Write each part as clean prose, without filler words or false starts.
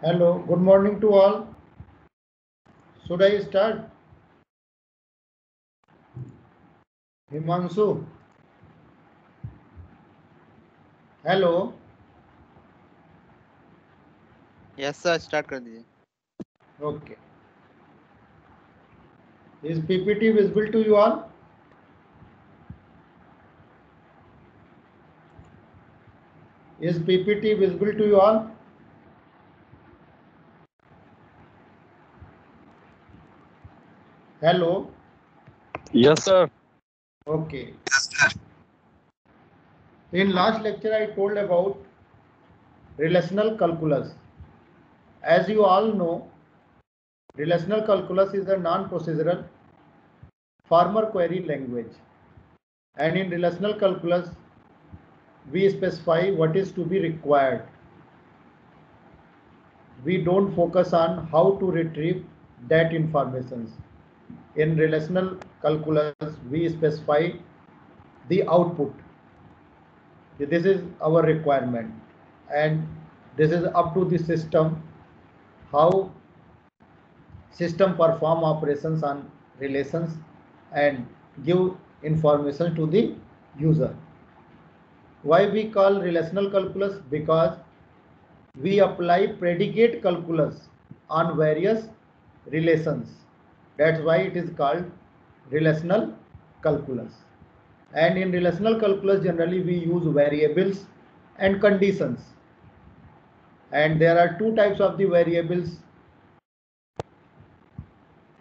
Hello, good morning to all. Should I start? Himanshu. Hello. Yes sir start कर दीजिए. Okay. Is PPT visible to you all? Is PPT visible to you all? Hello. Yes, sir. Okay. In last lecture, I told about relational calculus. As you all know, relational calculus is a non-procedural formal query language. And in relational calculus, we specify what is to be required. We don't focus on how to retrieve that information. In relational calculus, we specify the output. This is our requirement, and this is up to the system how system perform operations on relations and give information to the user. Why we call relational calculus? Because we apply predicate calculus on various relations. That's why it is called relational calculus. And in relational calculus, generally we use variables and conditions. And there are two types of the variables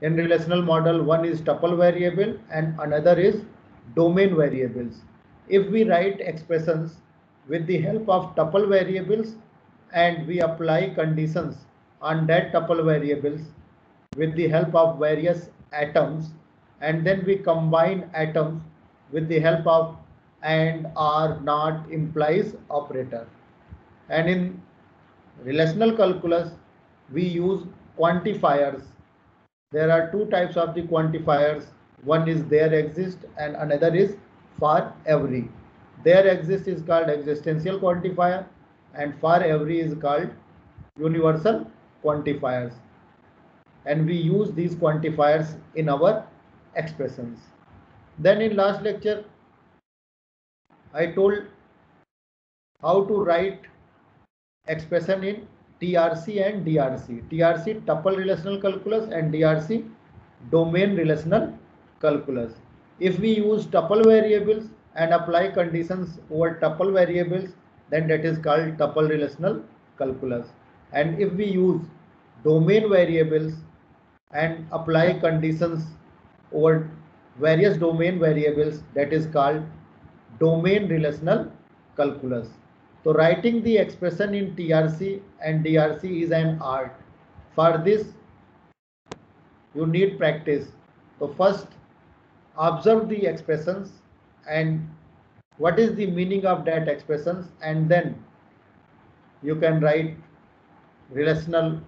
in relational model. One is tuple variable and another is domain variables. If we write expressions with the help of tuple variables and we apply conditions on that tuple variables with the help of various atoms, and then we combine atoms with the help of and, or, not, implies operator. And in relational calculus we use quantifiers. There are two types of the quantifiers. One is there exist and another is for every. There exist is called existential quantifier and for every is called universal quantifiers. And we use these quantifiers in our expressions. Then in last lecture I told how to write expression in TRC and DRC. TRC tuple relational calculus and DRC domain relational calculus. If we use tuple variables and apply conditions over tuple variables, then that is called tuple relational calculus. And if we use domain variables and apply conditions over various domain variables, that is called domain relational calculus. So writing the expression in TRC and DRC is an art. For this you need practice. So first observe the expressions and what is the meaning of that expressions, and then you can write relational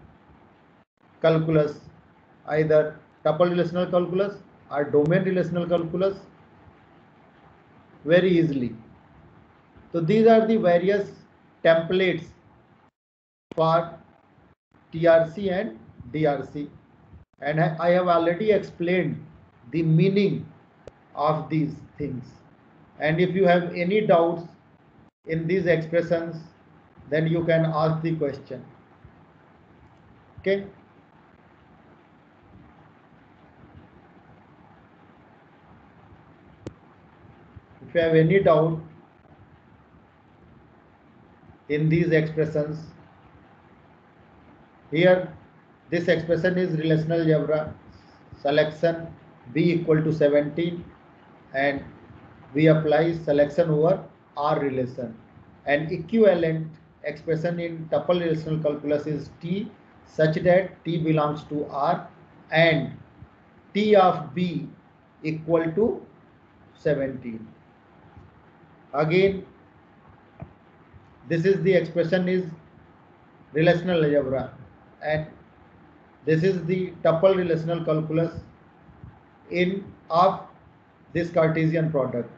calculus, either tuple relational calculus or domain relational calculus very easily. So these are the various templates for TRC and DRC, and I have already explained the meaning of these things. And if you have any doubts in these expressions, then you can ask the question. Okay. If you have any doubt in these expressions, here this expression is relational algebra selection b equal to 17, and we apply selection over R relation, and equivalent expression in tuple relational calculus is T such that T belongs to R and T of B equal to 17. Again, this is the expression is relational algebra, and this is the tuple relational calculus in of this Cartesian product,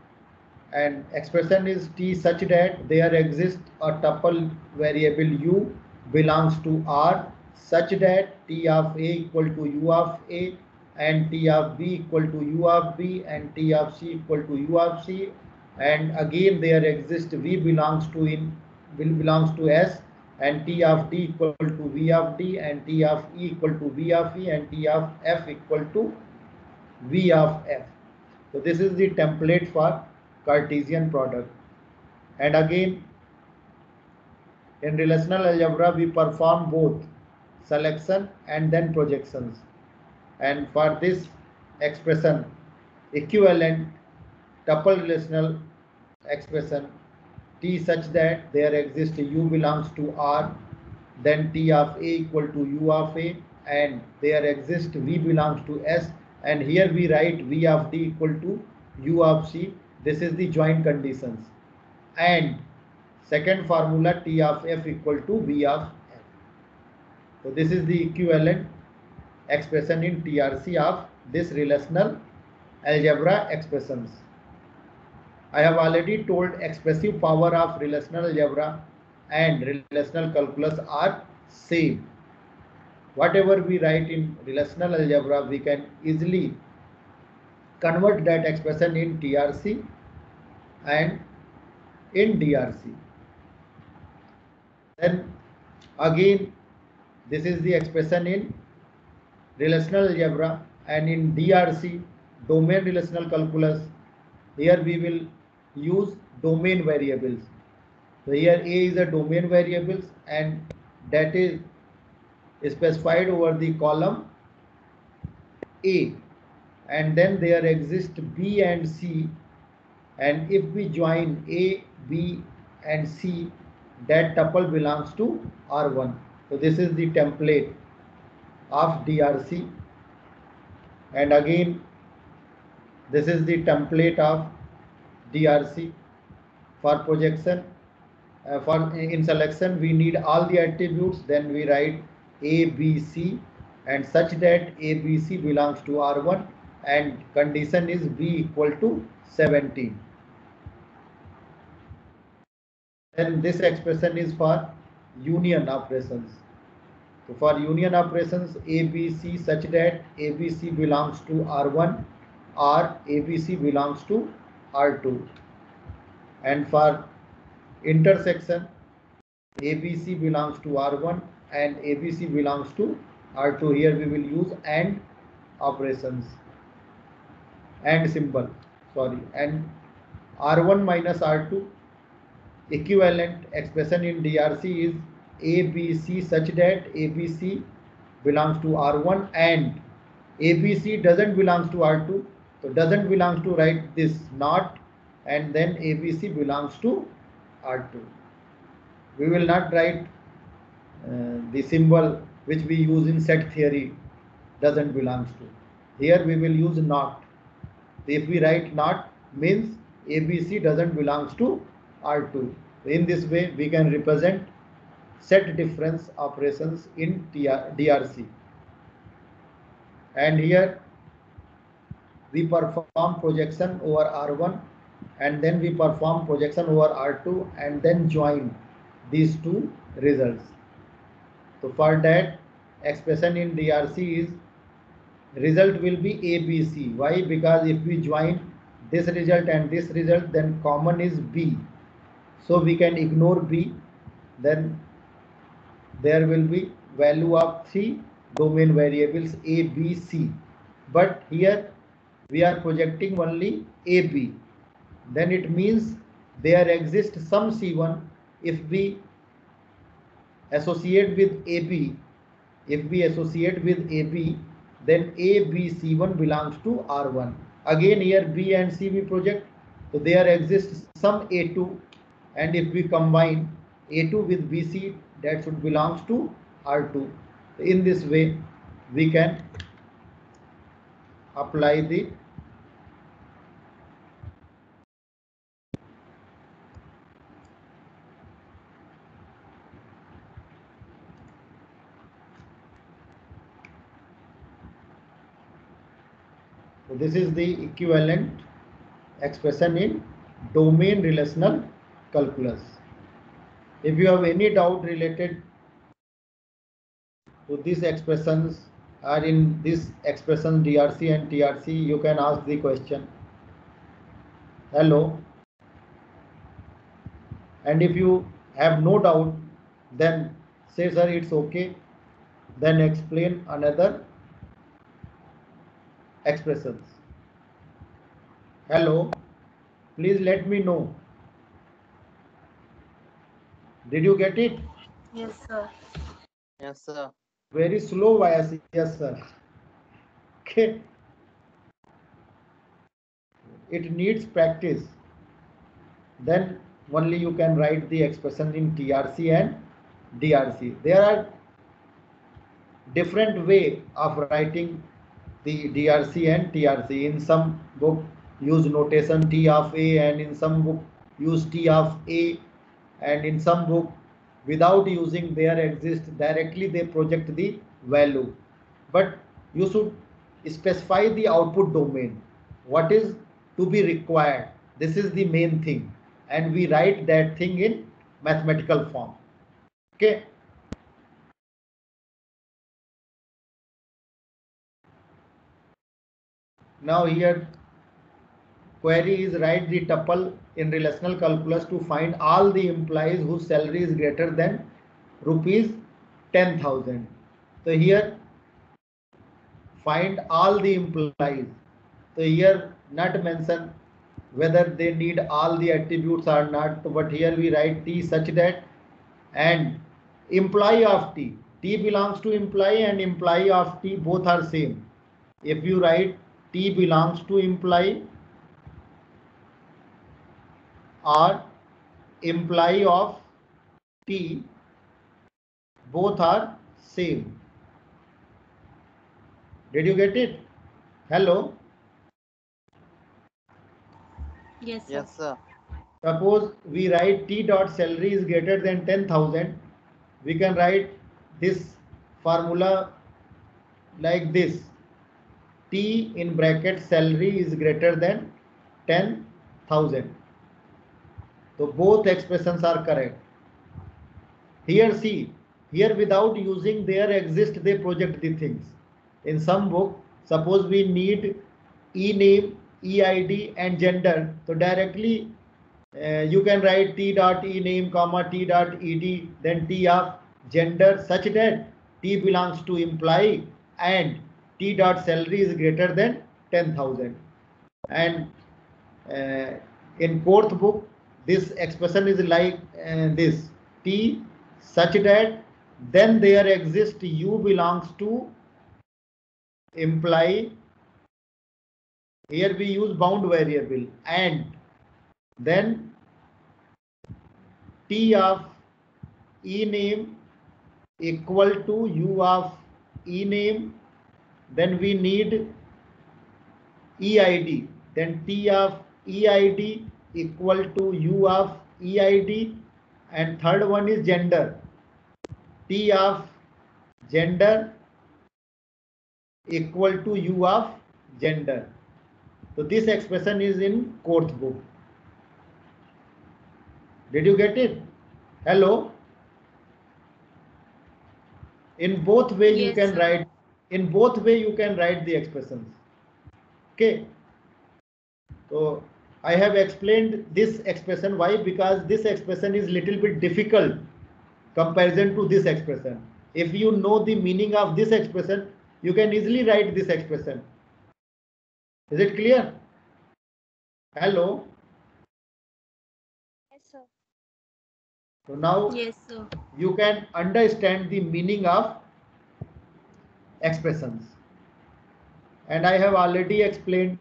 and expression is T such that there exists a tuple variable u belongs to R such that T of A equal to U of A and T of B equal to U of B and T of C equal to U of C, and again there exists V belongs to S and T of D equal to V of D and T of E equal to V of E and T of F equal to V of F. So this is the template for Cartesian product. And again, in relational algebra, we perform both selection and then projections. And for this expression, equivalent tuple relational expression T such that there exists U belongs to R, then T of A equal to U of A, and there exists V belongs to S, and here we write V of D equal to U of C. This is the joint conditions. And second formula, T of F equal to V of F. So this is the equivalent expression in TRC of this relational algebra expressions. I have already told expressive power of relational algebra and relational calculus are same. Whatever we write in relational algebra, we can easily convert that expression in TRC and in DRC. Then again, this is the expression in relational algebra, and in DRC, domain relational calculus, here we will use domain variables. So here A is a domain variables and that is specified over the column A, and then there exist B and C, and if we join A, B and C, that tuple belongs to R1. So this is the template of DRC, and again this is the template of DRC. For projection, in selection we need all the attributes, then we write A, B, C, and such that A, B, C belongs to R1 and condition is B equal to 17. Then this expression is for union operations. So for union operations, A, B, C such that A, B, C belongs to R1 or A, B, C belongs to R2. And for intersection, ABC belongs to R1 and ABC belongs to R2. Here we will use AND operations, AND symbol, and R1 minus R2. Equivalent expression in DRC is ABC such that ABC belongs to R1 and ABC doesn't belongs to R2. So doesn't belongs to, write this not, and then ABC belongs to R2. We will not write the symbol which we use in set theory, doesn't belongs to. Here we will use not. If we write not, means ABC doesn't belongs to R2. In this way we can represent set difference operations in DRC. And here we perform projection over R1 and then we perform projection over R2 and then join these two results. So for that, expression in DRC is result will be ABC. Why? Because if we join this result and this result, then common is B. So we can ignore B. Then there will be value of 3 domain variables A, B, C. But here we are projecting only AB. Then it means there exists some C1. If we associate with AB, then A, B, C1 belongs to R1. Again here B and C we project. So there exists some A2, and if we combine A2 with BC, that should belongs to R2. In this way we can apply the So this is the equivalent expression in domain relational calculus. If you have any doubt related So these expressions are in this expression DRC and TRC. You can ask the question. Hello. And if you have no doubt, then say, sir, it's okay. Then explain another expressions. Hello. Please let me know. Did you get it? Yes, sir. Yes, sir. Very slow voice. Yes, sir. Okay. It needs practice. Then only you can write the expression in TRC and DRC. There are different way of writing the DRC and TRC. In some book use notation T of A, and in some book use T of A, and in some book without using there exist directly they project the value. But you should specify the output domain. What is to be required? This is the main thing, and we write that thing in mathematical form. Okay. Now here query is write the tuple in relational calculus to find all the employees whose salary is greater than rupees 10,000. So here find all the employees. So here not mention whether they need all the attributes or not, but here we write T such that, and employee of T. T belongs to employee and employee of T both are same. If you write T belongs to employee or employee of T, both are same. Did you get it? Hello. Yes, sir. Yes, sir. Suppose we write T dot salary is greater than 10,000. We can write this formula like this. T in bracket salary is greater than 10,000. So both expressions are correct. Here see, here without using there exist, they project the things. In some book, suppose we need e-name, e-id and gender. So directly you can write T dot e-name comma T dot ed, then T of gender such that T belongs to employee and T dot salary is greater than 10,000. And in fourth book, this expression is like this: T such that then there exists U belongs to employee. Here we use bound variable, and then T of e name equal to U of e name. Then we need EID. Then T of EID equal to U of EID. And third one is gender. T of gender equal to U of gender. So this expression is in fourth book. Did you get it? Hello. In both way you Yes, can sir. write. In both way you can write the expressions. Okay. So I have explained this expression. Why? Because this expression is little bit difficult comparison to this expression. If you know the meaning of this expression, you can easily write this expression. Is it clear? Hello. Yes, sir. So now Yes, sir. you can understand the meaning of expressions. And I have already explained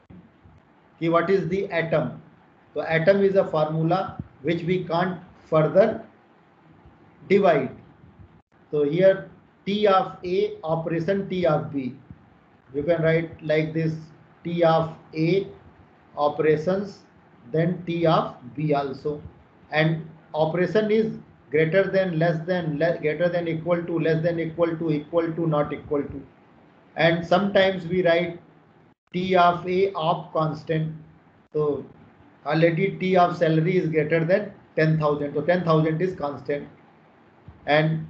what is the atom. So atom is a formula which we can't further divide. So here T of A operation T of B. You can write like this: T of A operations, then T of B also. And operation is greater than, less than, greater than, equal to, less than, equal to, not equal to. And sometimes we write T of A op constant. So already T of salary is greater than 10,000. So 10,000 is constant. And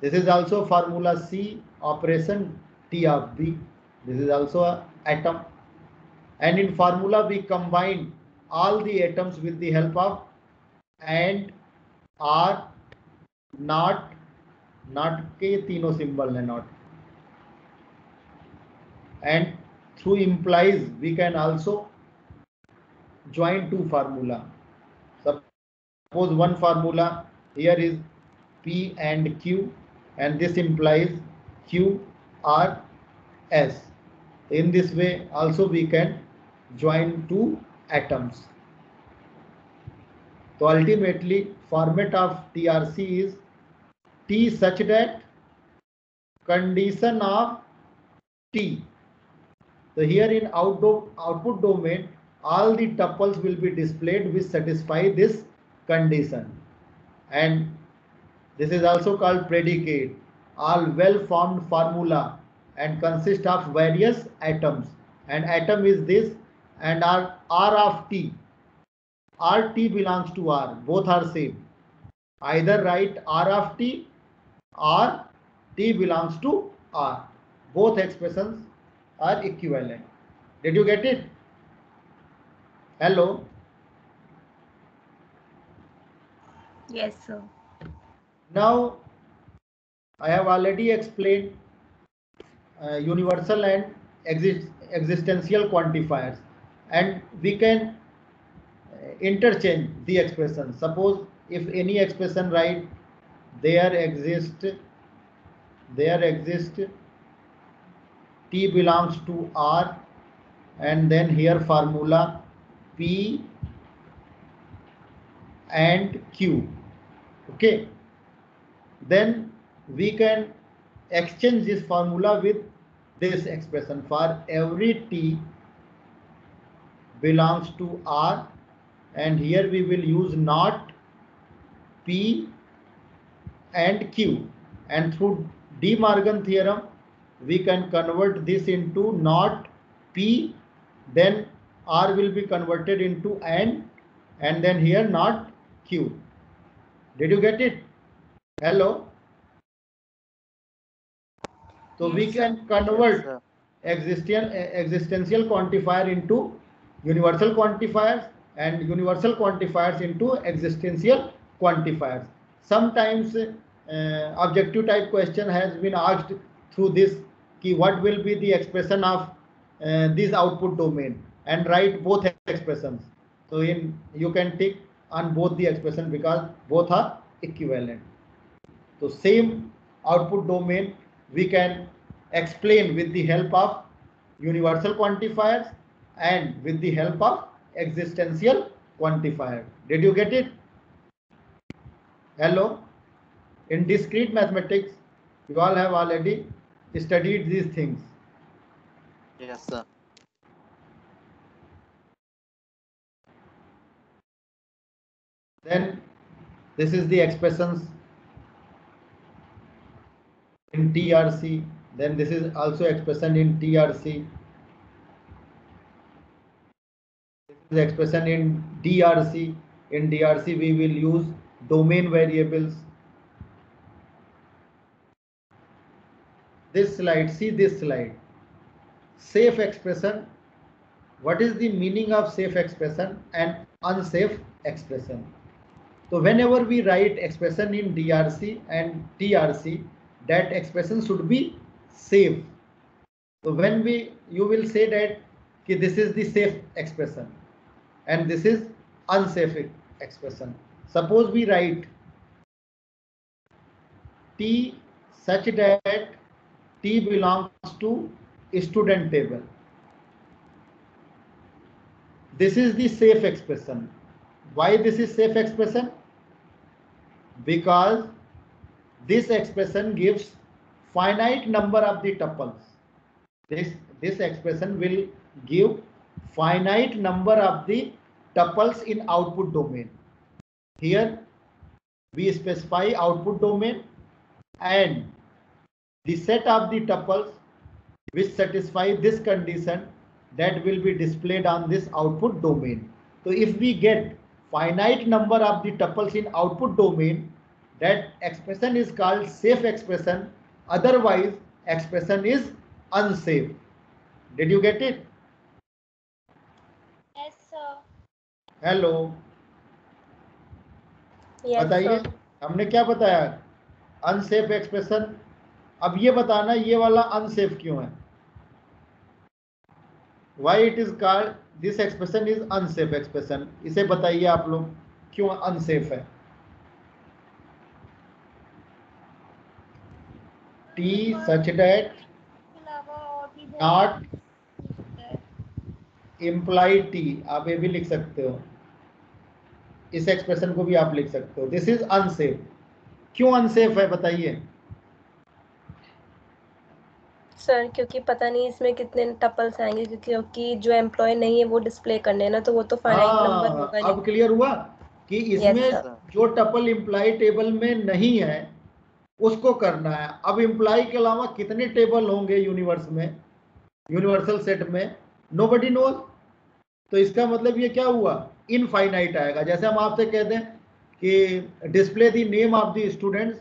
This is also formula C operation T of B. This is also a atom. And in formula we combine all the atoms with the help of and, R, not के तीनों symbol है not, and through implies we can also join two formula. Suppose one formula here is P and Q, and this implies Q R S. In this way also we can join two atoms. So ultimately format of TRC is T such that condition of T. So here in output domain, all the tuples will be displayed which satisfy this condition. And this is also called predicate. All well-formed formula and consist of various atoms. And atom is this, and R of T. R T belongs to R. Both are same. Either write R of T or T belongs to R. Both expressions are equivalent. Did you get it? Hello? Yes, sir. Now, I have already explained universal and existential quantifiers, and we can interchange the expression. Suppose if any expression write there exist T belongs to R, and then here formula P and Q. Okay, then we can exchange this formula with this expression. For every T belongs to R, and here we will use not P and Q, and through De Morgan theorem we can convert this into not P, then R will be converted into and then here not Q. Did you get it? Hello? So Yes, we sir. can convert Yes, sir. existential quantifier into universal quantifiers and universal quantifiers into existential quantifiers. Sometimes objective type question has been asked through this key, what will be the expression of this output domain, and write both expressions. So you can tick on both the expression because both are equivalent. So same output domain we can explain with the help of universal quantifiers and with the help of existential quantifier. Did you get it? Hello? In discrete mathematics, you all have already studied these things. Yes, sir. Then this is the expressions in TRC. Then this is also expression in TRC. This is expression in DRC. In DRC, we will use domain variables. This slide, see this slide. Safe expression. What is the meaning of safe expression and unsafe expression? So whenever we write expression in DRC and TRC, that expression should be safe. So when you will say that this is the safe expression and this is unsafe expression. Suppose we write T such that T belongs to student table. This is the safe expression. Why this is safe expression? Because this expression gives finite number of the tuples. This expression will give finite number of the tuples in output domain. Here we specify output domain and the set of the tuples which satisfy this condition, that will be displayed on this output domain. So if we get finite number of the tuples in output domain, that expression is called safe expression, otherwise expression is unsafe. Did you get it? Yes, sir. Hello, बताइए हमने क्या बताया? Unsafe expression. अब ये बताना ये वाला unsafe क्यों है? Why it is called this expression is unsafe expression. इसे बताइए आप लोग क्यों अनसेफ है. T such that not imply T. आप ये भी लिख सकते हो, इस एक्सप्रेशन को भी आप लिख सकते हो. This is unsafe. क्यों अनसेफ है बताइए सर? क्योंकि पता नहीं इसमें कितने टपल्स आएंगे, क्योंकि जो एम्प्लॉय नहीं है वो डिस्प्ले करने हैं ना, तो वो तो फाइनाइट नंबर होगा नहीं. अब क्लियर हुआ कि इसमें Yes, जो टपल इम्प्लाई टेबल में नहीं है उसको करना है. अब इम्प्लाई के अलावा कितने टेबल होंगे यूनिवर्स में, यूनिवर्सल सेट में? Nobody knows. तो इसका मतलब ये क्या हुआ? इनफाइनाइट आएगा. जैसे हम आपसे कहते हैं कि display the name of the students,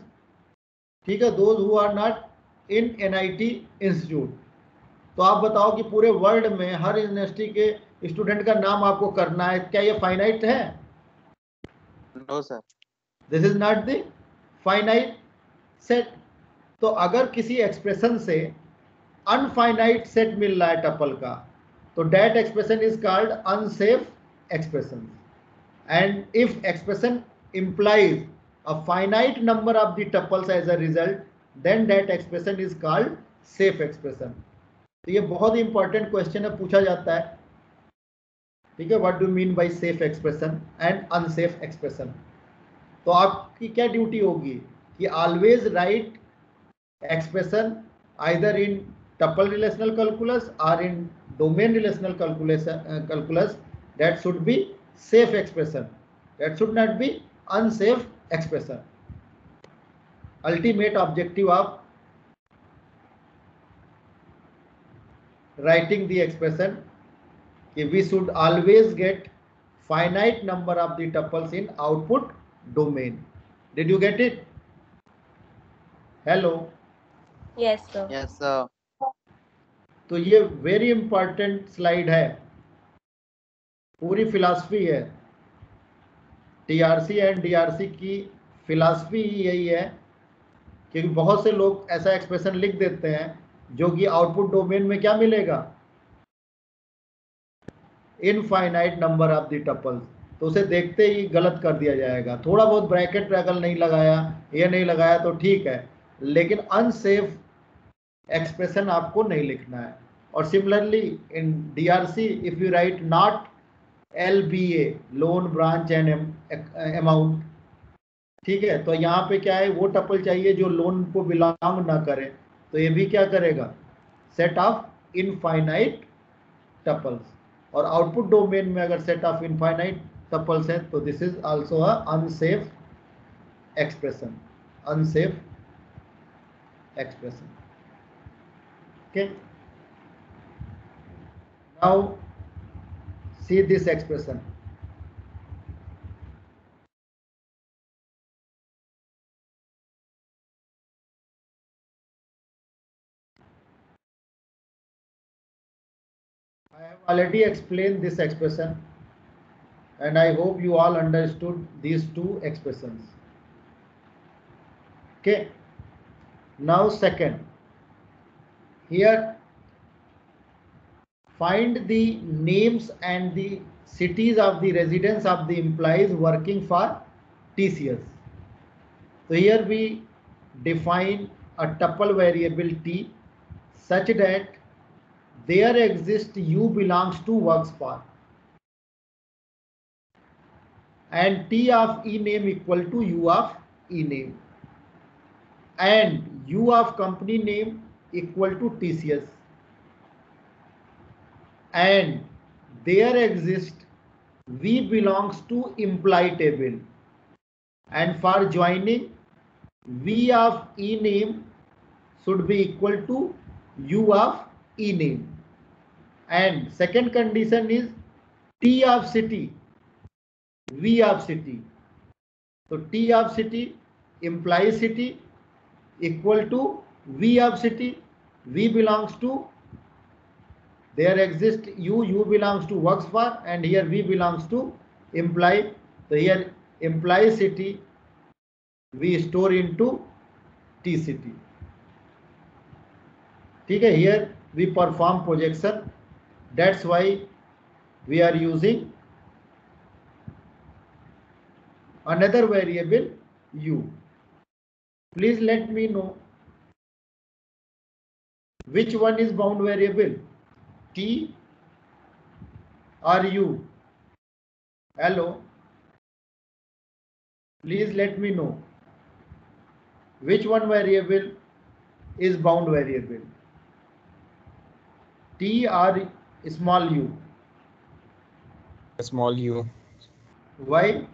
ठीक है, those who are not in NIT institute. तो आप बताओ कि पूरे वर्ल्ड में हर यूनिवर्सिटी के स्टूडेंट का नाम आपको करना है, क्या ये फाइनाइट है? No sir. This is not the finite set. तो अगर किसी एक्सप्रेशन से अनफाइनाइट सेट मिल रहा है टपल का, तो that expression is called unsafe expression. And if expression implies a finite number of the tuples as a result, then that expression is called safe expression. तो ये बहुत ही इंपॉर्टेंट क्वेश्चन है, पूछा जाता है. ठीक है, what do mean by safe expression and unsafe expression. तो आपकी क्या ड्यूटी होगी कि always write expression either in tuple relational calculus और in domain relational calculus that should be safe expression, that should not be unsafe expression. Ultimate objective of writing the expression is we should always get finite number of the tuples in output domain. Did you get it? Hello. Yes, sir. Yes, sir. तो ये very important slide है, पूरी philosophy है. TRC and DRC की philosophy यही है, क्योंकि बहुत से लोग ऐसा एक्सप्रेशन लिख देते हैं जो कि आउटपुट डोमेन में क्या मिलेगा? Infinite number of the tuples. तो उसे देखते ही गलत कर दिया जाएगा. थोड़ा बहुत ब्रैकेट अगर नहीं लगाया, ये नहीं लगाया तो ठीक है, लेकिन अनसेफ एक्सप्रेशन आपको नहीं लिखना है. और similarly in DRC if you right not LBA, loan branch and amount, ठीक है, तो यहाँ पे क्या है, वो टपल चाहिए जो लोन को बिलोंग ना करे. तो ये भी क्या करेगा? Set of infinite tuples. और आउटपुट डोमेन में अगर सेट ऑफ इनफाइनाइट टपल्स है तो this is also a unsafe expression. Unsafe expression. Okay, now see this expression. I have already explained this expression and I hope you all understood these two expressions. Okay, now second, here find the names and the cities of the residents of the employees working for TCS. So here we define a tuple variable T such that there exists U belongs to works for, and T of E name equal to U of E name, and U of company name equal to TCS, and there exists V belongs to employee table, and for joining V of E name should be equal to U of E name. And second condition is T of city, V of city. So T of city imply city equal to V of city. V belongs to, there exists U belongs to works for, and here V belongs to imply. So here imply city we store into T city. Okay, here we perform projection. That's why we are using another variable U. Please let me know which one is bound variable, T or U. Hello, please let me know which one variable is bound variable, T or small u. Small u. Why?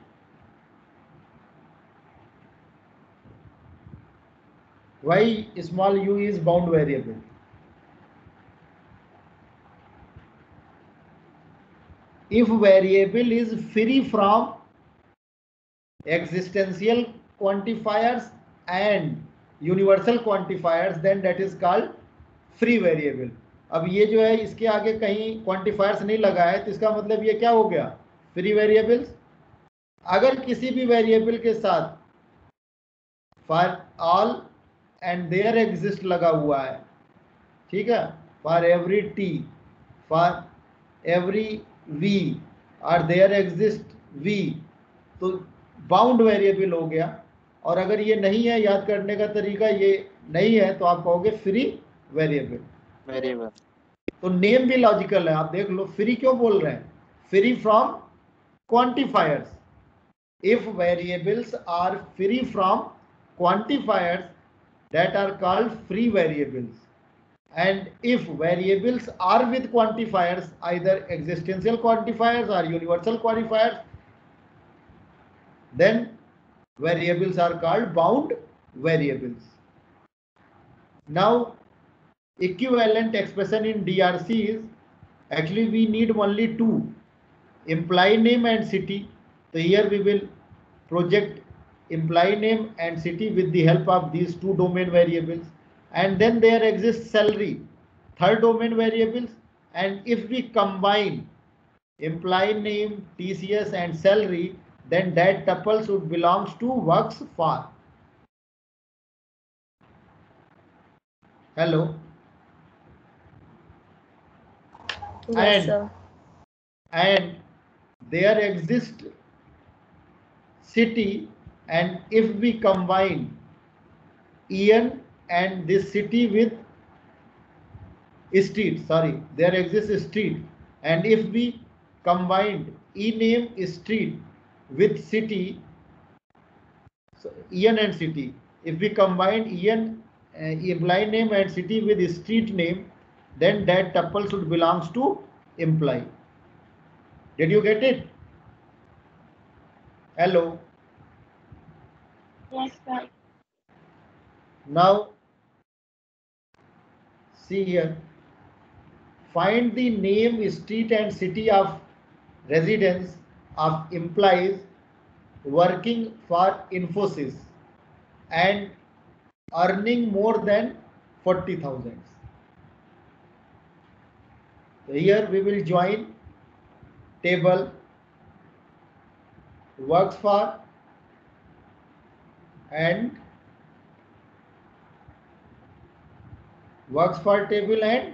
Why small u is bound variable? If variable is free from existential quantifiers and universal quantifiers, then that is called free variable. अब ये जो है इसके आगे कहीं quantifiers नहीं लगा है, तो इसका मतलब ये क्या हो गया, फ्री वेरिएबल्स. अगर किसी भी वेरिएबल के साथ for all and there exist लगा हुआ है, ठीक है, for every T, for every V और देयर एग्जिस्ट वी, तो बाउंड वेरिएबल हो गया. और अगर ये नहीं है, याद करने का तरीका ये नहीं है, तो आप कहोगे फ्री वेरिएबल. तो नेम भी लॉजिकल है, आप देख लो. फ्री क्यों बोल रहे हैं? Free from quantifiers. If variables are free from quantifiers, that are called free variables. And if variables are with quantifiers, either existential quantifiers or universal quantifiers, then variables are called bound variables. Now, equivalent expression in DRC is, actually we need only two, imply name and city. So here we will project imply name and city with the help of these two domain variables. And then there exists salary, third domain variables. And if we combine imply name, TCS and salary, then that tuple should belongs to works for. Hello. Yes, sir. And there exists city, and if we combine EN and this city with street, sorry, there exists street, and if we combined E name street with city, so EN and city, if we combine EN imply name and city with street name, then that tuple should belongs to imply. Did you get it? Hello. Yes, sir. Now see here, find the name, street and city of residence of employees working for Infosys and earning more than 40,000. So here we will join table works for and works for table and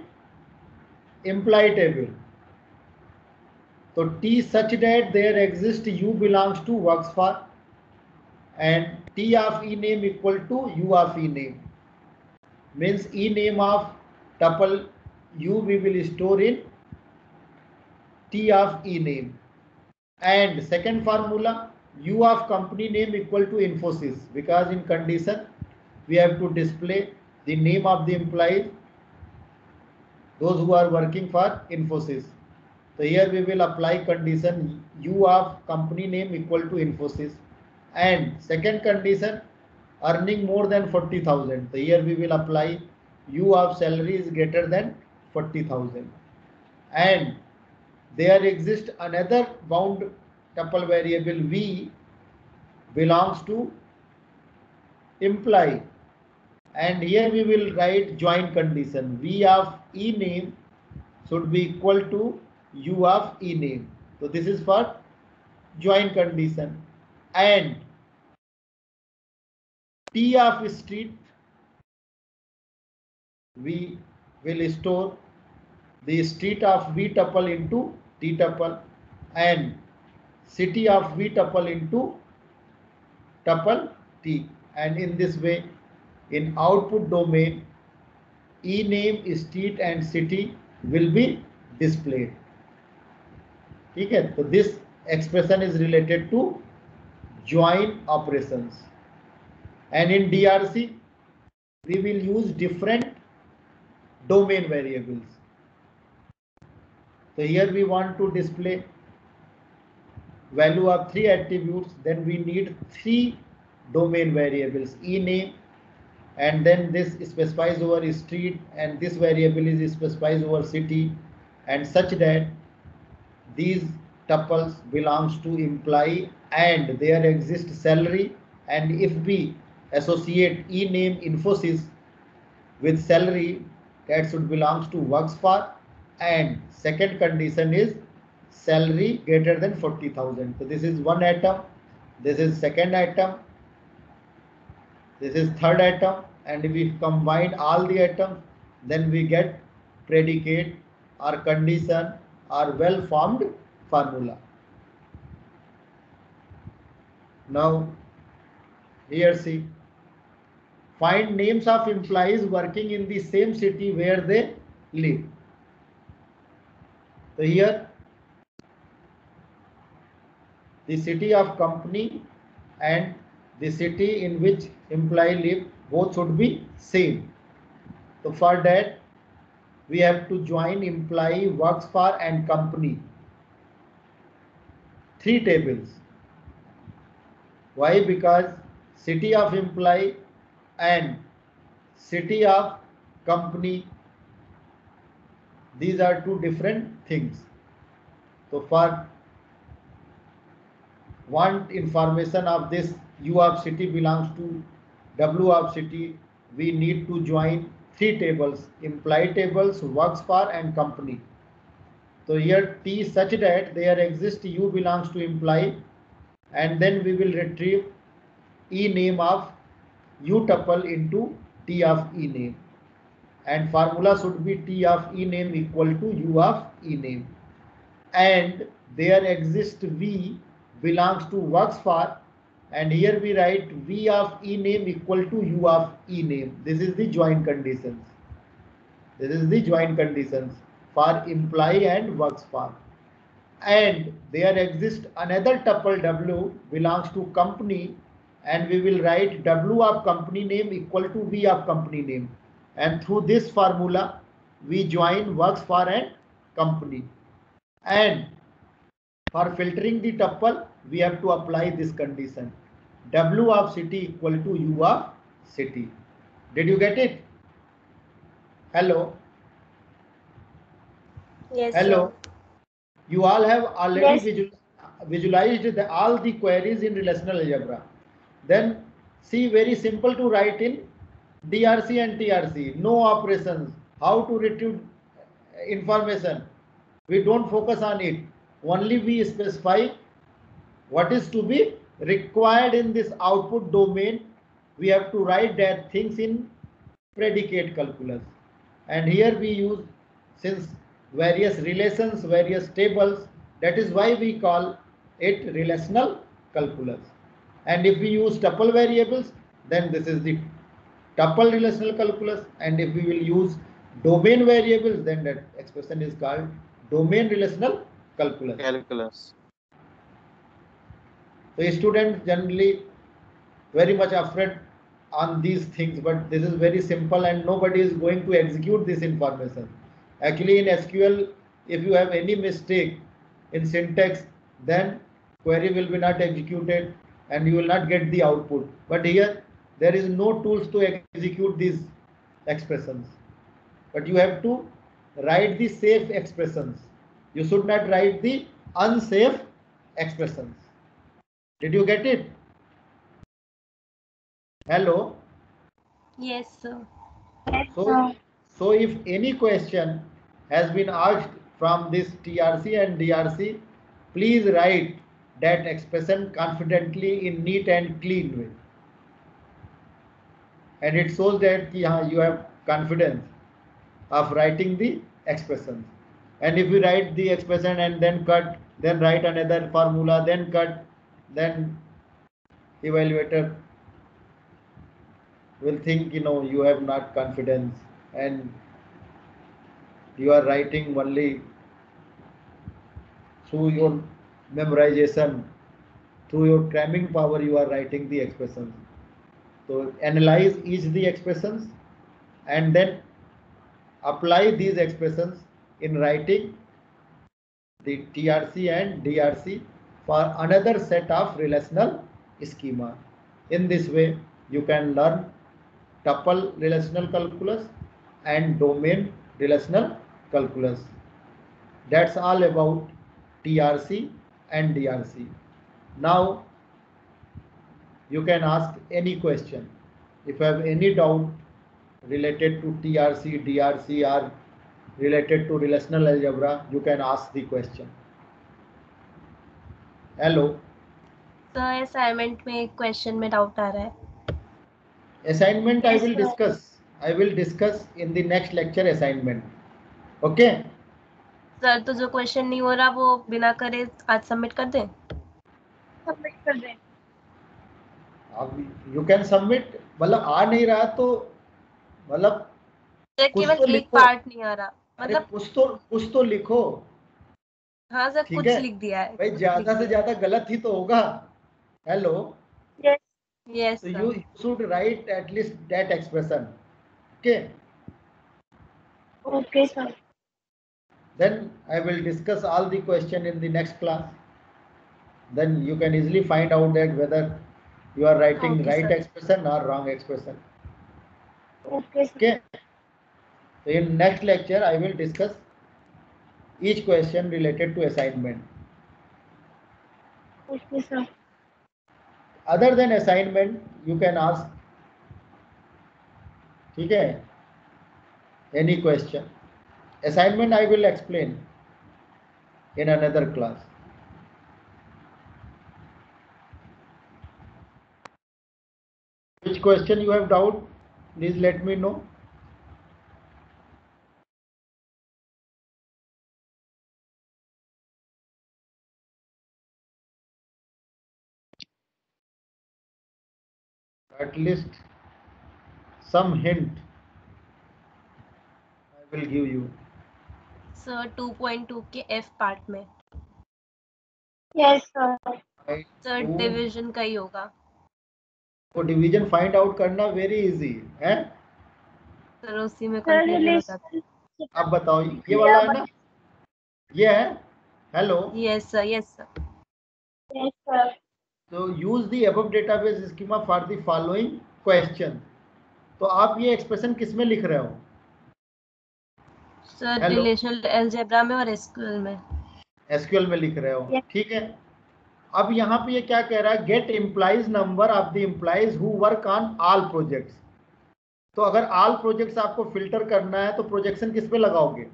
imply table. So T such that there exists U belongs to works for, and T of E name equal to U of E name, means E name of tuple U we will store in T of E name. And second formula, U of company name equal to Infosys, because in condition we have to display the name of the employees, those who are working for Infosys. So here we will apply condition U of company name equal to Infosys, and second condition, earning more than 40,000. So here we will apply U of salary is greater than 40,000. And there exists another bound tuple variable V belongs to imply, and here we will write join condition. V of E name should be equal to U of E name. So this is for join condition. And T of street, we will store the street of V tuple into T tuple and city of V tuple into tuple T. And in this way, in output domain, E name, street and city will be displayed. Okay, so this expression is related to join operations. And in DRC, we will use different domain variables. So here we want to display value of 3 attributes, then we need 3 domain variables, E name, and then this specifies over street, and this variable is specifies over city, and such that these tuples belongs to employee and there exists salary, and if we associate E name Infosys with salary, that should belongs to works for, and second condition is salary greater than 40,000. So this is one item, this is second item, this is third item, and if we combine all the items, then we get predicate or condition or well formed formula. Now here see, find names of employees working in the same city where they live. So here the city of company and the city in which employee live both should be same. So for that we have to join employee, works for and company, 3 tables. Why? Because city of employee and city of company, these are 2 different things. So for want information of this U of city belongs to W of city, we need to join 3 tables, employee tables, works for and company. So here T such that there exists U belongs to employee, and then we will retrieve E name of U tuple into T of E name, and formula should be T of E name equal to U of E name, and there exists V belongs to works for, and here we write V of E name equal to U of E name. This is the join conditions. This is the join conditions for employee and works for. And there exists another tuple W belongs to company, and we will write W of company name equal to V of company name. And through this formula, we join works for and company. And for filtering the tuple, we have to apply this condition. W of city equal to U of city. Did you get it? Hello? Yes, Hello? sir. You all have already Yes. visualized all the queries in relational algebra. Then see, very simple to write in DRC and TRC. No operations. How to retrieve information. We don't focus on it. Only we specify what is to be required in this output domain. We have to write that things in predicate calculus. And here we use, since various relations, various tables, that is why we call it relational calculus. And if we use tuple variables, then this is the tuple relational calculus, and if we will use domain variables, then that expression is called domain relational calculus. So students generally very much afraid on these things, but this is very simple and nobody is going to execute this information. Actually in SQL, if you have any mistake in syntax, then query will be not executed and you will not get the output. But here there is no tools to execute these expressions, but you have to write the safe expressions. You should not write the unsafe expressions. Did you get it? Hello? Yes, sir. So if any question has been asked from this TRC and DRC, please write that expression confidently in neat and clean way, and it shows that you have confidence of writing the expressions. And if you write the expression and then cut, then write another formula, then cut, then evaluator will think you have not confidence and you are writing only through your memorization, through your cramming power you are writing the expressions. So analyze each the expressions and then apply these expressions in writing the TRC and DRC for another set of relational schema. In this way you can learn tuple relational calculus and domain relational calculus. That's all about TRC and DRC. Now you can ask any question. If you have any doubt related to TRC, DRC or related to relational algebra, you can ask the question. Hello. Sir assignment में एक question में doubt आ रहा है. Assignment I will discuss in the next lecture assignment. Okay. Sir तो जो question नहीं हो रहा वो बिना करे आज सबमिट कर दें. सबमिट कर दें. अब you can submit, मतलब आ नहीं रहा तो मतलब केवल एक पार्ट नहीं आ रहा, मतलब कुछ तो लिखो. हाँ सर, कुछ लिख दिया है भाई, ज्यादा से ज्यादा गलत ही तो होगा. Hello. Yes, so you should write at least that expression. Okay, sir. Then I will discuss all the question in the next class. Then you can easily find out that whether you are writing right expression or wrong expression. Okay. So in next lecture I will discuss each question related to assignment. Okay, sir. Other than assignment, you can ask, okay, any question. Assignment I will explain in another class. Which question you have doubt, please let me know. At least some hint I will give you. Sir, 2.2 के F part में. Yes, sir. Sir, division का ही होगा. तो division find out करना very easy है. Sir उसी में confusion हो जाता है. अब बताओ, ये वाला है ना, ये है. Hello. Yes sir, yes sir. Yes, sir. So use the above database schema for the following question. तो आप ये एक्सप्रेशन किस में लिख रहे हो? सर रिलेशनल अलजेब्रा में और एसक्यूएल में. एसक्यूएल में लिख रहे हो, ठीक है. अब यहाँ पे ये क्या कह रहा है, get employees number of the employees who work on all projects. तो अगर ऑल प्रोजेक्ट्स आपको फिल्टर करना है तो प्रोजेक्शन किस पे लगाओगे?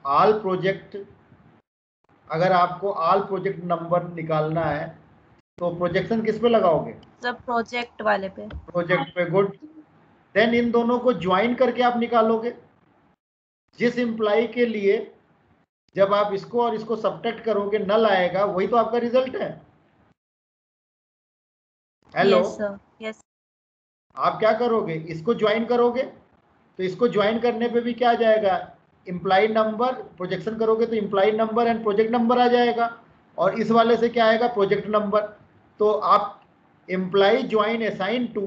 ऑल प्रोजेक्ट, अगर आपको ऑल प्रोजेक्ट नंबर निकालना है तो प्रोजेक्शन किस पे लगाओगे? सब प्रोजेक्ट वाले पे. प्रोजेक्ट पे. गुड. देन इन दोनों को ज्वाइन करके आप निकालोगे. जिस एम्प्लॉय के लिए जब आप इसको और इसको सब्ट्रैक्ट करोगे नल आएगा, वही तो आपका रिजल्ट है. हेलो. Yes sir, yes. आप क्या करोगे, इसको ज्वाइन करोगे तो इसको ज्वाइन करने पे भी क्या आ जाएगा, एम्प्लॉय नंबर. प्रोजेक्शन करोगे तो employ number and project number आ जाएगा, और इस वाले से क्या आएगा, प्रोजेक्ट नंबर. तो आप एम्प्लॉय ज्वाइन असाइन टू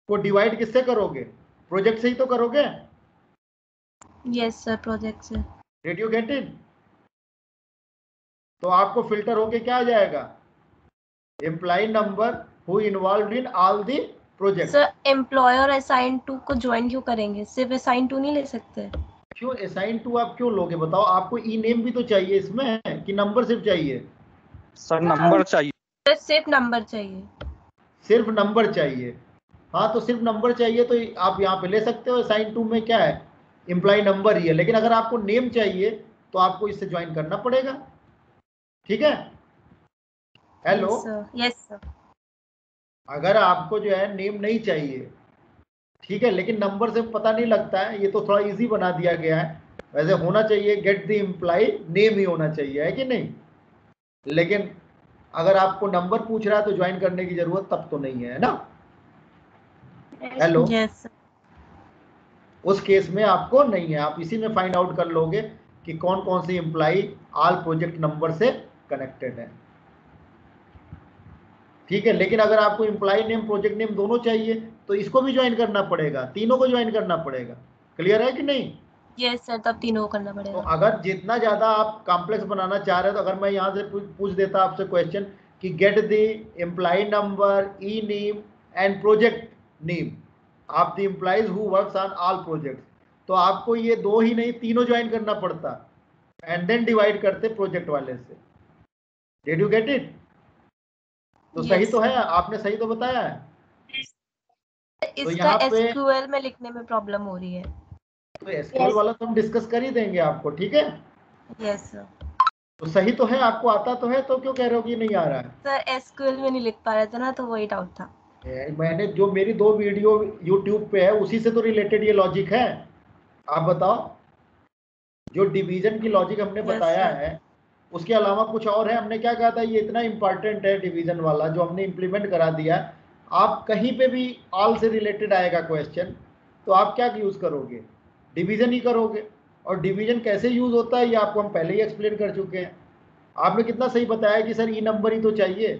को डिवाइड किससे करोगे? प्रोजेक्ट से ही तो करोगे. यस सर, प्रोजेक्ट से. Did you get it? तो आपको फिल्टर होके क्या आ जाएगा, employee number who involved in all the project. Sir employer assign to को ज्वाइन क्यों करेंगे? सिर्फ असाइन टू नहीं ले सकते? क्यों असाइन टू आप क्यों लोगे बताओ? आपको ई नेम भी तो चाहिए इसमें, कि नंबर सिर्फ चाहिए? सर नंबर चाहिए. सिर्फ नंबर चाहिए. सिर्फ नंबर चाहिए। हाँ, तो सिर्फ नंबर चाहिए तो आप यहाँ पे ले सकते हो, असाइन टू में क्या है, इम्प्लाई नंबर ही है। लेकिन अगर आपको नेम चाहिए तो आपको इससे ज्वाइन करना पड़ेगा। ठीक है, हेलो। Yes sir. अगर आपको जो है नेम नहीं चाहिए, ठीक है, लेकिन नंबर से पता नहीं लगता है, ये तो थोड़ा इजी बना दिया गया है। वैसे होना चाहिए गेट द इम्प्लाई नेम ही होना चाहिए, है कि नहीं। लेकिन अगर आपको नंबर पूछ रहा है तो ज्वाइन करने की जरूरत तब तो नहीं है ना। Hello, yes. उस केस में आपको नहीं है, आप इसी में फाइंड आउट कर लोगे कि कौन कौन सी इम्प्लाई ऑल प्रोजेक्ट नंबर से कनेक्टेड है। ठीक है, लेकिन अगर आपको इम्प्लाई नेम प्रोजेक्ट नेम दोनों चाहिए तो इसको भी ज्वाइन करना पड़ेगा, तीनों को ज्वाइन करना पड़ेगा। क्लियर है कि नहीं। यस सर, तब तीनों को करना तो पड़ेगा। अगर जितना ज्यादा आप कॉम्प्लेक्स बनाना चाह रहे हो, तो अगर मैं यहाँ से पूछ देता आपसे क्वेश्चन कि get the employee number, E name and project name of the employees who works on all projects, तो आपको ये दो ही नहीं तीनों ज्वाइन करना पड़ता एंड देन डिवाइड करते प्रोजेक्ट वाले से। Did you get it. तो सही तो है, आपने सही तो बताया है। तो इसका यहाँ पे एसक्यूएल में लिखने में प्रॉब्लम हो रही है। तो एसक्यूएल वाला तो हम डिस्कस कर ही देंगे आपको, ठीक है। Yes sir. तो सही तो है, आपको आता तो है, तो क्यों कह रहे हो कि नहीं आ रहा है। सर एसक्यूएल में नहीं लिख पा रहे थे ना, तो वही डाउट था। मैंने जो मेरी 2 वीडियो YouTube पे है उसी से तो रिलेटेड ये लॉजिक है। आप बताओ, जो डिवीजन की लॉजिक हमने बताया है उसके अलावा कुछ और है। हमने क्या कहा था, ये इतना इंपॉर्टेंट है डिवीजन वाला जो हमने इंप्लीमेंट करा दिया। आप कहीं पे भी ऑल से रिलेटेड आएगा क्वेश्चन तो आप क्या यूज करोगे, डिवीजन ही करोगे। और डिवीजन कैसे यूज होता है ये आपको हम पहले ही एक्सप्लेन कर चुके हैं। आपने कितना सही बताया कि सर ई नंबर ही तो चाहिए।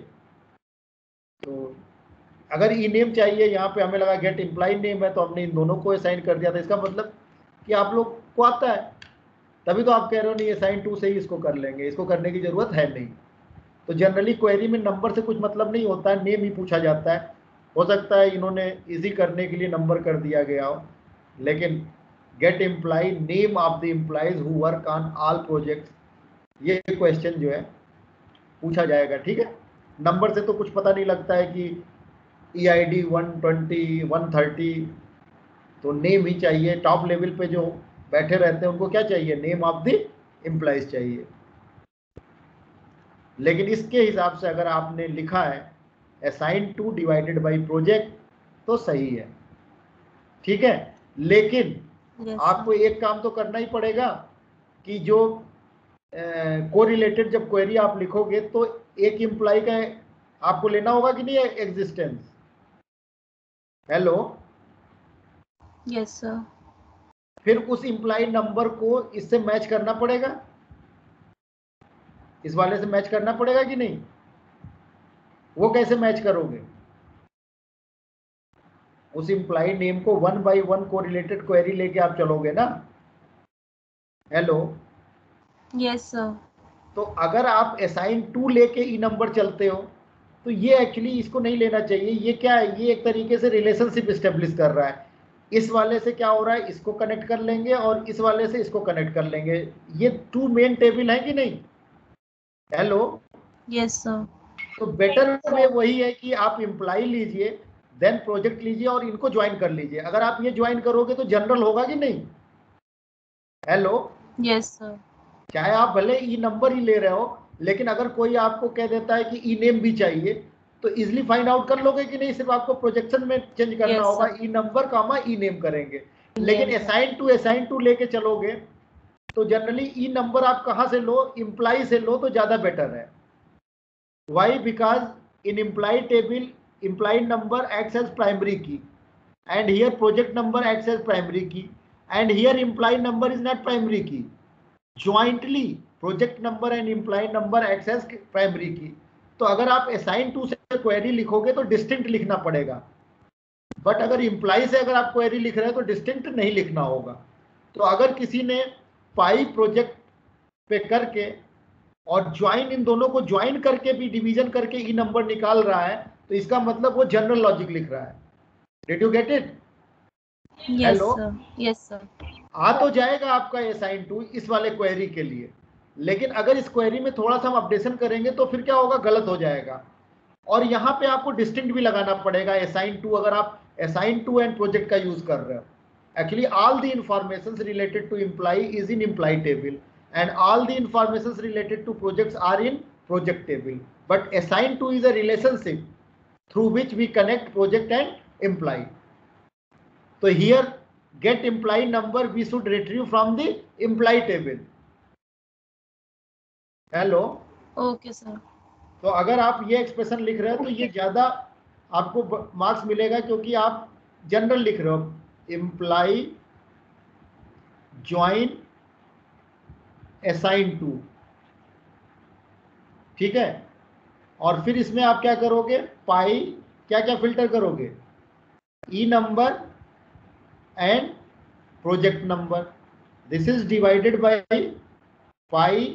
तो अगर ई नेम चाहिए, यहाँ पे हमें लगा गेट इम्प्लाई नेम है तो हमने इन दोनों को असाइन कर दिया था। इसका मतलब कि आप लोग को आता है, तभी तो आप कह रहे हो नहीं असाइन टू से ही इसको कर लेंगे, इसको करने की जरूरत है नहीं। तो जनरली क्वेरी में नंबर से कुछ मतलब नहीं होता है, नेम ही पूछा जाता है। हो सकता है इन्होंने इजी करने के लिए नंबर कर दिया गया हो, लेकिन get employee name of the employees who work on all projects, ये क्वेश्चन जो है पूछा जाएगा। ठीक है, नंबर से तो कुछ पता नहीं लगता है कि EID 120 130, तो नेम ही चाहिए। टॉप लेवल पे जो बैठे रहते हैं उनको क्या चाहिए, नेम ऑफ द एम्प्लॉइज चाहिए। लेकिन इसके हिसाब से अगर आपने लिखा है assign two divided by project तो सही है। ठीक है, लेकिन आपको एक काम तो करना ही पड़ेगा कि जो कोरिलेटेड जब क्वेरी आप लिखोगे तो एक एम्प्लॉय का आपको लेना होगा कि नहीं एग्जिस्टेंस। Hello, yes sir. फिर उस एम्प्लॉय नंबर को इससे मैच करना पड़ेगा, इस वाले से मैच करना पड़ेगा कि नहीं। वो कैसे मैच करोगे, उस एम्प्लॉय नेम को 1 by 1 कोरिलेटेड क्वेरी लेके आप चलोगे ना। Hello, yes sir. तो अगर आप असाइन टू लेके ई नंबर चलते हो तो ये एक्चुअली इसको नहीं लेना चाहिए। ये क्या है, ये एक तरीके से रिलेशनशिप स्टेब्लिश कर रहा है। इस वाले से क्या हो रहा है, इसको कनेक्ट कर लेंगे और इस वाले से इसको कनेक्ट कर लेंगे। ये 2 मेन टेबल है कि नहीं। Hello, yes sir. तो बेटर वे वही है कि आप एम्प्लॉय लीजिए, देन प्रोजेक्ट लीजिए और इनको ज्वाइन कर लीजिए। अगर आप ये ज्वाइन करोगे तो जनरल होगा कि नहीं। Hello, yes sir. चाहे आप भले ई नंबर ही ले रहे हो, लेकिन अगर कोई आपको कह देता है कि ई नेम भी चाहिए तो इजिली फाइंड आउट कर लोगे कि नहीं। सिर्फ आपको प्रोजेक्शन में चेंज करना Yes, होगा, sir. ई नंबर कामा ई नेम करेंगे। लेकिन Name, असाइन टू लेके चलोगे तो जनरली ई नंबर आप कहां से लो, इम्प्लाई से लो तो ज्यादा बेटर है। Why, because in employee table employee number acts as primary key and here project number acts as primary key and here employee number is not primary key. Jointly project number and employee number acts as primary key. तो अगर आप assign to से query लिखोगे तो distinct लिखना पड़ेगा, but अगर employee से अगर आप query लिख रहे हैं तो distinct नहीं लिखना होगा। तो अगर किसी ने पाई प्रोजेक्ट पे करके और ज्वाइन, इन दोनों को ज्वाइन करके भी डिवीजन करके ई नंबर निकाल रहा है तो इसका मतलब वो जनरल लॉजिक लिख रहा है। Did you get it? Yes, Hello? sir. Yes, sir. आ तो जाएगा आपका असाइन टू इस वाले क्वेरी के लिए, लेकिन अगर इस क्वेरी में थोड़ा सा हम अपडेशन करेंगे तो फिर क्या होगा, गलत हो जाएगा। और यहाँ पे आपको डिस्टिंक्ट भी लगाना पड़ेगा assign to, अगर आप assign to and project का यूज कर रहे हो. Actually all the informations related to employee is in employee table and all the informations related to projects are in project table, but assign to is a relationship through which we connect project and employee. So here get employee number we should retrieve from the employee table. Hello. Okay sir. तो अगर आप ये expression लिख रहे हो तो ये ज्यादा आपको मार्क्स मिलेगा क्योंकि आप जनरल लिख रहे हो. एम्प्लॉय ज्वाइन असाइन टू, ठीक है. और फिर इसमें आप क्या करोगे, पाई क्या क्या फिल्टर करोगे, E number and project number. This is divided by pi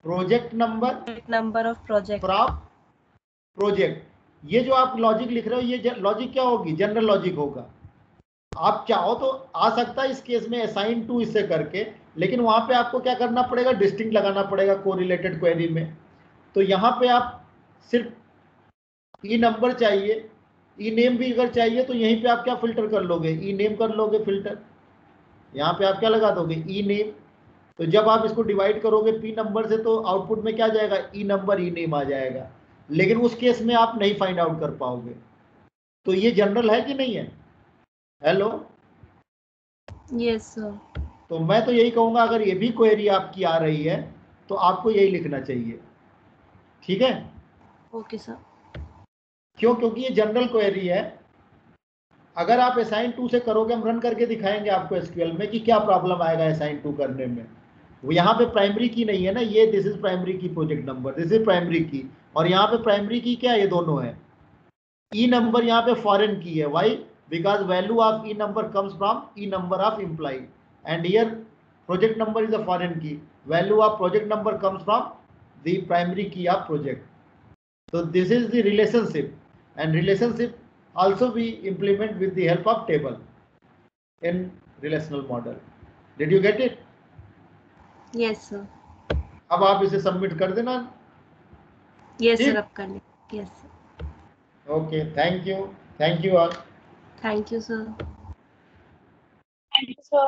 project number of project from project. ये जो आप लॉजिक लिख रहे हो ये लॉजिक क्या होगी, जनरल लॉजिक होगा. आप चाहो तो आ सकता है इस केस में असाइन टू इससे करके, लेकिन वहां पे आपको क्या करना पड़ेगा, डिस्टिंक्ट लगाना पड़ेगा कोरिलेटेड क्वेरी में. तो यहाँ पे आप सिर्फ ई नंबर चाहिए, ई नेम भी अगर चाहिए तो यहीं पे आप क्या फिल्टर कर लोगे, ई नेम कर लोगे फिल्टर. यहाँ पे आप क्या लगा दोगे, ई नेम. तो जब आप इसको डिवाइड करोगे पी नंबर से तो आउटपुट में क्या जाएगा, ई नंबर ई नेम आ जाएगा. लेकिन उस केस में आप नहीं फाइंड आउट कर पाओगे. तो ये जनरल है कि नहीं है. हेलो. Yes sir. तो मैं तो यही कहूंगा अगर ये भी क्वेरी आपकी आ रही है तो आपको यही लिखना चाहिए. ठीक है. Okay sir. क्यों, क्योंकि ये जनरल क्वेरी है. अगर आप असाइन टू से करोगे, हम रन करके दिखाएंगे आपको एसक्यूएल में कि क्या प्रॉब्लम आएगा असाइन टू करने में. वो यहाँ पे प्राइमरी की नहीं है ना, ये दिस इज प्राइमरी की project number, this is primary की. और यहाँ पे प्राइमरी की क्या है, ये दोनों है. ई नंबर यहाँ पे फॉरेन की है. Why, because value of E number comes from E number of employ and here project number is a foreign key. Value of project number comes from the primary key of project. So this is the relationship, and relationship also we implement with the help of table in relational model. Did you get it? Yes sir. अब आप इसे submit कर देना. Yes ठीक? Sir, अब कर लें. Yes sir. Okay, thank you all. Thank you sir. Thank you, sir.